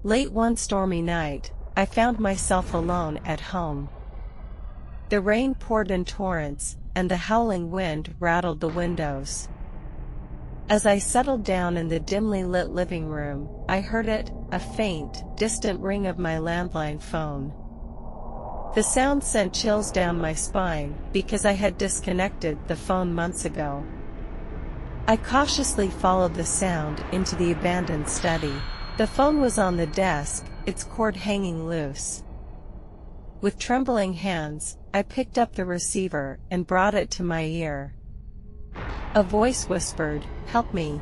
Late one stormy night, I found myself alone at home. The rain poured in torrents, and the howling wind rattled the windows. As I settled down in the dimly lit living room, I heard it, a faint, distant ring of my landline phone. The sound sent chills down my spine, because I had disconnected the phone months ago. I cautiously followed the sound into the abandoned study. The phone was on the desk, its cord hanging loose. With trembling hands, I picked up the receiver and brought it to my ear. A voice whispered, "Help me."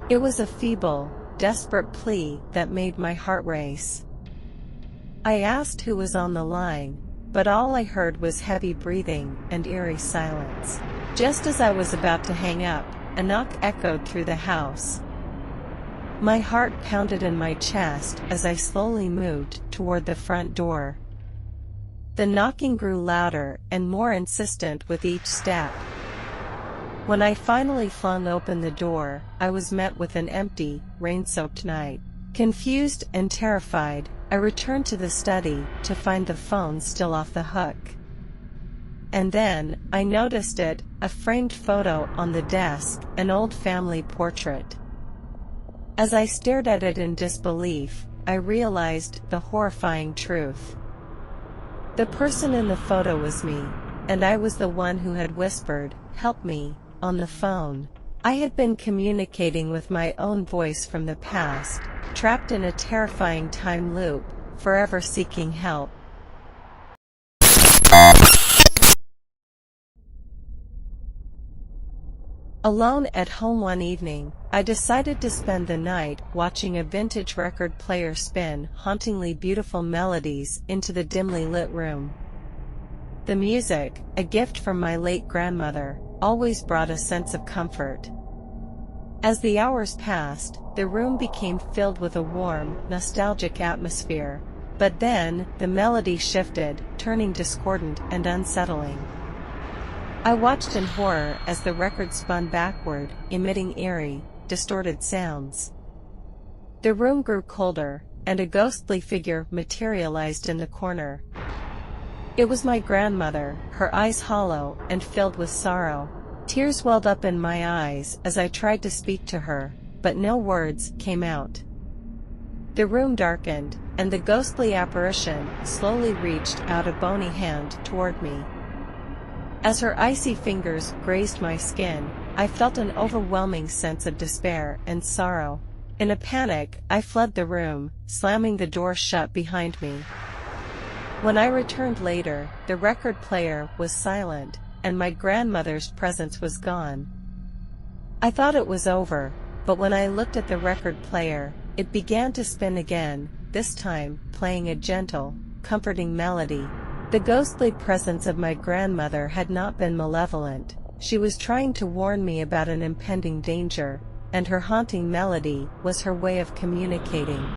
It was a feeble, desperate plea that made my heart race. I asked who was on the line, but all I heard was heavy breathing and eerie silence. Just as I was about to hang up, a knock echoed through the house. My heart pounded in my chest as I slowly moved toward the front door. The knocking grew louder and more insistent with each step. When I finally flung open the door, I was met with an empty, rain-soaked night. Confused and terrified, I returned to the study to find the phone still off the hook. And then, I noticed it, a framed photo on the desk, an old family portrait. As I stared at it in disbelief, I realized the horrifying truth. The person in the photo was me, and I was the one who had whispered, "Help me," on the phone. I had been communicating with my own voice from the past, trapped in a terrifying time loop, forever seeking help. Alone at home one evening, I decided to spend the night watching a vintage record player spin hauntingly beautiful melodies into the dimly lit room. The music, a gift from my late grandmother, always brought a sense of comfort. As the hours passed, the room became filled with a warm, nostalgic atmosphere. But then, the melody shifted, turning discordant and unsettling. I watched in horror as the record spun backward, emitting eerie, distorted sounds. The room grew colder, and a ghostly figure materialized in the corner. It was my grandmother, her eyes hollow and filled with sorrow. Tears welled up in my eyes as I tried to speak to her, but no words came out. The room darkened, and the ghostly apparition slowly reached out a bony hand toward me. As her icy fingers grazed my skin, I felt an overwhelming sense of despair and sorrow. In a panic, I fled the room, slamming the door shut behind me. When I returned later, the record player was silent, and my grandmother's presence was gone. I thought it was over, but when I looked at the record player, it began to spin again, this time playing a gentle, comforting melody. The ghostly presence of my grandmother had not been malevolent. She was trying to warn me about an impending danger, and her haunting melody was her way of communicating.